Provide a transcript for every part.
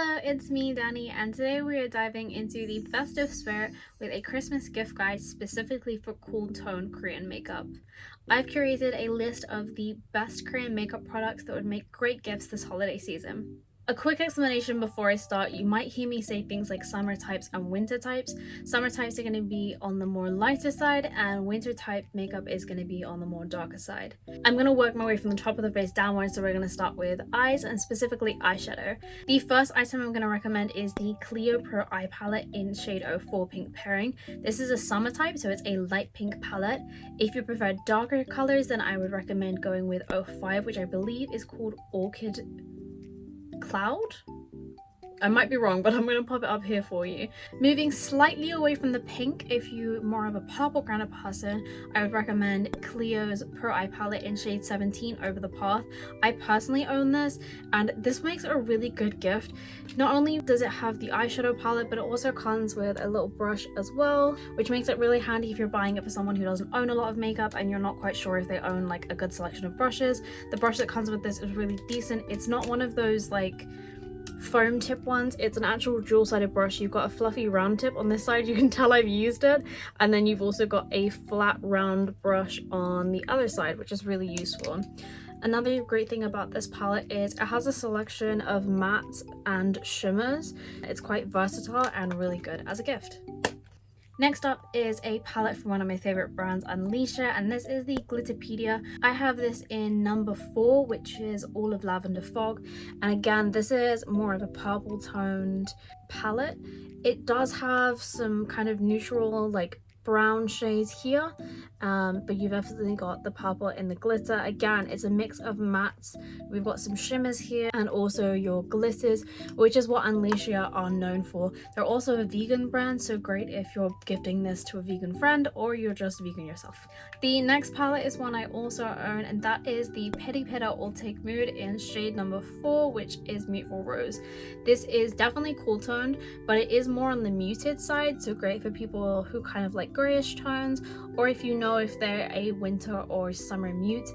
Hello, it's me, Danny, and today we are diving into the festive spirit with a Christmas gift guide specifically for cool tone Korean makeup. I've curated a list of the best Korean makeup products that would make great gifts this holiday season. A quick explanation before I start: you might hear me say things like summer types and winter types. Summer types are going to be on the more lighter side, and winter type makeup is going to be on the more darker side. I'm going to work my way from the top of the face downwards, so we're going to start with eyes and specifically eyeshadow. The first item I'm going to recommend is the Clio Pro Eye Palette in shade 04 Pink Pairing. This is a summer type, so it's a light pink palette. If you prefer darker colors, then I would recommend going with 05, which I believe is called Orchid Cloud. I might be wrong, but I'm going to pop it up here for you. Moving slightly away from the pink, if you're more of a purple kind of person, I would recommend Clio's Pro Eye Palette in shade 17 Over the Path. I personally own this, and this makes it a really good gift. Not only does it have the eyeshadow palette, but it also comes with a little brush as well, which makes it really handy if you're buying it for someone who doesn't own a lot of makeup and you're not quite sure if they own like a good selection of brushes. The brush that comes with this is really decent. It's not one of those like foam tip ones. It's an actual dual-sided brush. You've got a fluffy round tip on this side, you can tell I've used it, and then you've also got a flat round brush on the other side, which is really useful. Another great thing about this palette is it has a selection of mattes and shimmers. It's quite versatile and really good as a gift. Next up is a palette from one of my favorite brands, Unleasha, and this is the Glitterpedia. I have this in number 4, which is Olive Lavender Fog, and again, this is more of a purple toned palette. It does have some kind of neutral like brown shades here, but you've definitely got the purple and the glitter. Again, it's a mix of mattes. We've got some shimmers here and also your glitters, which is what Unleasha are known for. They're also a vegan brand, so great if you're gifting this to a vegan friend or you're just vegan yourself. The next palette is one I also own, and that is the Petty Pitta All Take Mood in shade number 4, which is Muteful Rose. This is definitely cool toned, but it is more on the muted side, so great for people who kind of like grayish tones, or if you know if they're a winter or summer mute,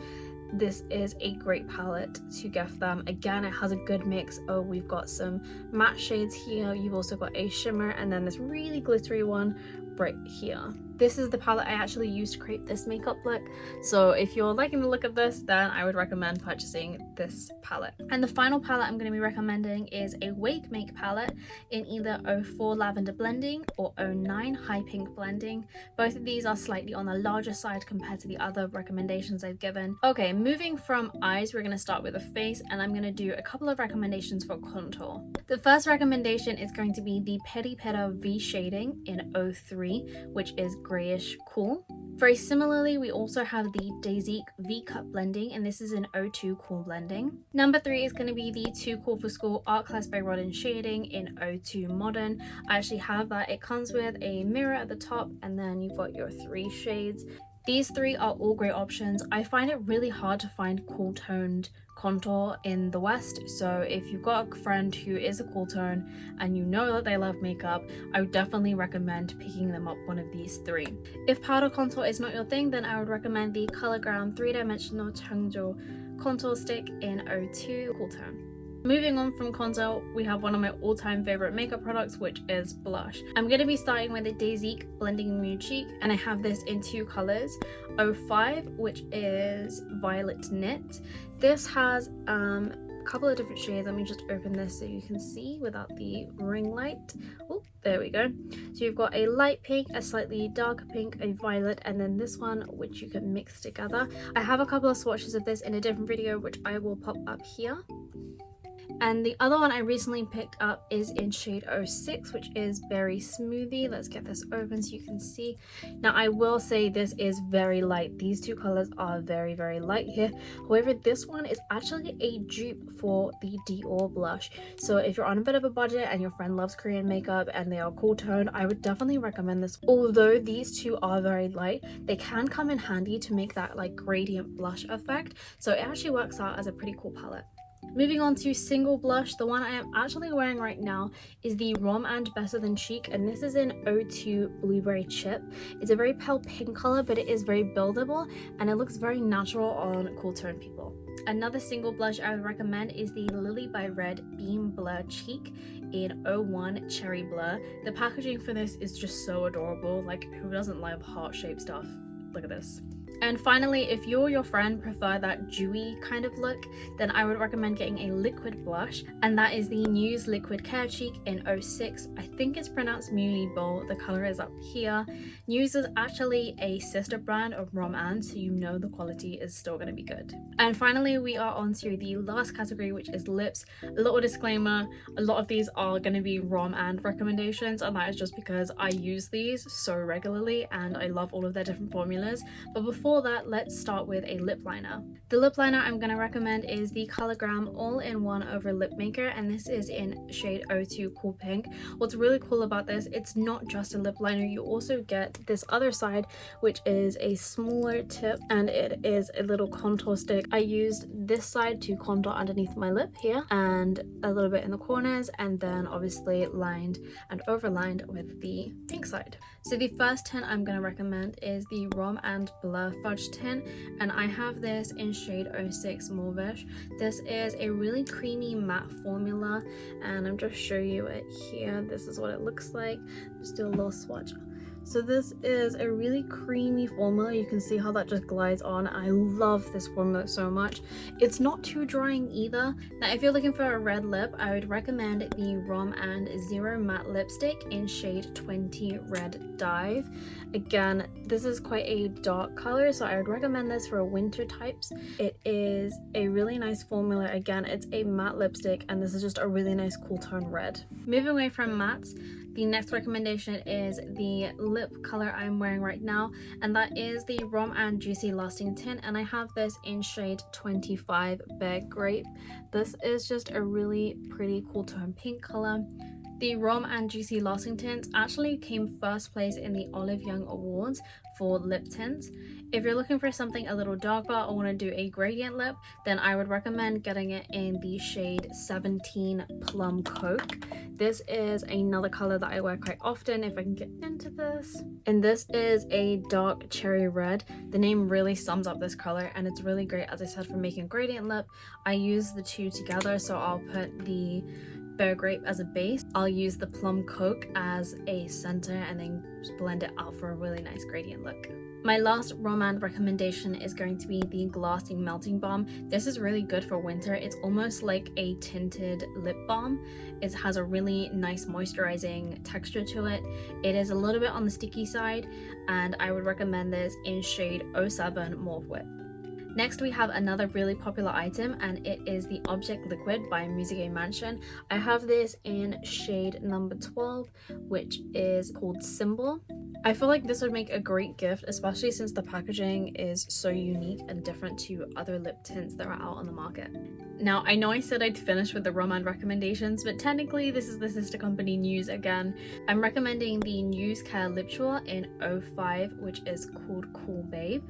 this is a great palette to gift them. Again, it has a good mix. Oh, we've got some matte shades here, you've also got a shimmer, and then this really glittery one right here. This is the palette I actually used to create this makeup look, so if you're liking the look of this, then I would recommend purchasing this palette. And the final palette I'm going to be recommending is a Wake Make palette in either 04 Lavender Blending or 09 High Pink Blending. Both of these are slightly on the larger side compared to the other recommendations I've given. Okay, moving from eyes, we're going to start with the face, and I'm going to do a couple of recommendations for contour. The first recommendation is going to be the Petty Pitta V Shading in 03, which is grayish cool. Very similarly, we also have the Daisique V-Cut Blending, and this is an 02 Cool Blending. Number 3 is going to be the Too Cool for School Art Class by Rodin Shading in 02 Modern. I actually have that. It comes with a mirror at the top, and then you've got your 3 shades. These 3 are all great options. I find it really hard to find cool toned contour in the West, so if you've got a friend who is a cool tone and you know that they love makeup, I would definitely recommend picking them up one of these 3. If powder contour is not your thing, then I would recommend the ColourGram 3-dimensional Changjo contour stick in 02 Cool Tone. Moving on from contour, we have one of my all-time favorite makeup products, which is blush. I'm going to be starting with the Daisique Blending Nude Cheek, and I have this in 2 colors. 05, which is Violet Knit. This has a couple of different shades. Let me just open this so you can see without the ring light. Oh, there we go. So you've got a light pink, a slightly darker pink, a violet, and then this one, which you can mix together. I have a couple of swatches of this in a different video, which I will pop up here. And the other one I recently picked up is in shade 06, which is Berry Smoothie. Let's get this open so you can see. Now, I will say this is very light. These 2 colors are very, very light here. However, this one is actually a dupe for the Dior blush. So if you're on a bit of a budget and your friend loves Korean makeup and they are cool toned, I would definitely recommend this. Although these 2 are very light, they can come in handy to make that like gradient blush effect. So it actually works out as a pretty cool palette. Moving on to single blush, the one I am actually wearing right now is the Rom and Better Than Chic, and this is in 02 Blueberry Chip. It's a very pale pink color, but it is very buildable and it looks very natural on cool tone people. Another single blush I would recommend is the Lily by Red Beam Blur Cheek in 01 Cherry Blur. The packaging for this is just so adorable. Like, who doesn't love heart-shaped stuff? Look at this. And finally, if you or your friend prefer that dewy kind of look, then I would recommend getting a liquid blush, and that is the News Liquid Care Cheek in 06. I think it's pronounced Muley Bowl. The color is up here. News is actually a sister brand of Rom Ann, so you know the quality is still going to be good. And finally, we are on to the last category, which is lips. A little disclaimer, a lot of these are going to be Rom Ann recommendations, and that is just because I use these so regularly and I love all of their different formulas. But before that, let's start with a lip liner. The lip liner I'm going to recommend is the Colourgram All-in-One Over Lip Maker, and this is in shade 02 Cool Pink. What's really cool about this, it's not just a lip liner, you also get this other side, which is a smaller tip, and it is a little contour stick. I used this side to contour underneath my lip here and a little bit in the corners, and then obviously lined and overlined with the pink side. So the first tint I'm going to recommend is the Rom and Blur Fudge tint, and I have this in shade 06 Mauvish. This is a really creamy matte formula, and I'm just showing you it here. This is what it looks like. Just do a little swatch. So this is a really creamy formula. You can see how that just glides on. I love this formula so much. It's not too drying either. Now, if you're looking for a red lip, I would recommend the Rom and Zero Matte Lipstick in shade 20 Red Dive. Again, this is quite a dark color, so I would recommend this for winter types. It is a really nice formula. Again, it's a matte lipstick, and this is just a really nice cool tone red. Moving away from mattes, the next recommendation is the lip color I'm wearing right now, and that is the Rom and Juicy Lasting Tint, and I have this in shade 25 Bear Grape. This is just a really pretty cool tone pink color. The Rom and Juicy Lasting Tints actually came first place in the Olive Young Awards for lip tints. If you're looking for something a little darker or want to do a gradient lip, then I would recommend getting it in the shade 17 Plum Coke. This is another color that I wear quite often if I can get into this. And this is a dark cherry red. The name really sums up this color, and it's really great, as I said, for making a gradient lip. I use the two together, so I'll put the Bear Grape as a base. I'll use the Plum Coke as a center and then just blend it out for a really nice gradient look. My last Rom and recommendation is going to be the Glassing Melting Balm. This is really good for winter. It's almost like a tinted lip balm. It has a really nice moisturizing texture to it. It is a little bit on the sticky side, and I would recommend this in shade 07 Mauve Whip. Next, we have another really popular item, and it is the Object Liquid by Musique Mansion. I have this in shade number 12, which is called Symbol. I feel like this would make a great gift, especially since the packaging is so unique and different to other lip tints that are out on the market. Now, I know I said I'd finish with the Rom and recommendations, but technically this is the sister company News again. I'm recommending the News Care Lip Jewel in 05, which is called Cool Babe.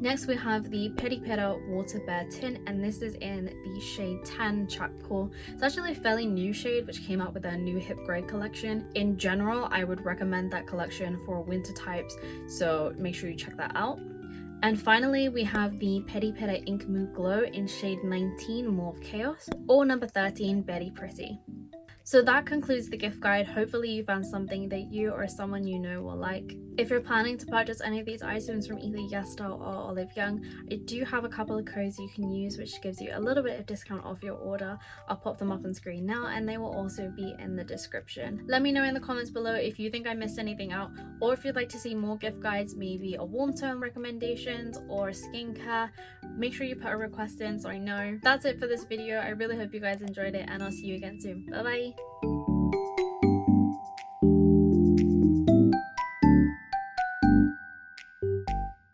Next, we have the Peri Pera Water Bear tint, and this is in the shade 10 Charcoal. It's actually a fairly new shade, which came out with their new Hip Grey collection. In general, I would recommend that collection for winter types, so make sure you check that out. And finally, we have the Peri Pera Ink Mood Glow in shade 19 Mauve Chaos, or number 13 Very Pretty. So that concludes the gift guide. Hopefully you found something that you or someone you know will like. If you're planning to purchase any of these items from either Yesstyle or Olive Young, I do have a couple of codes you can use which gives you a little bit of discount off your order. I'll pop them up on screen now, and they will also be in the description. Let me know in the comments below if you think I missed anything out, or if you'd like to see more gift guides, maybe a warm tone recommendations or skincare. Make sure you put a request in so I know. That's it for this video. I really hope you guys enjoyed it, and I'll see you again soon. Bye bye.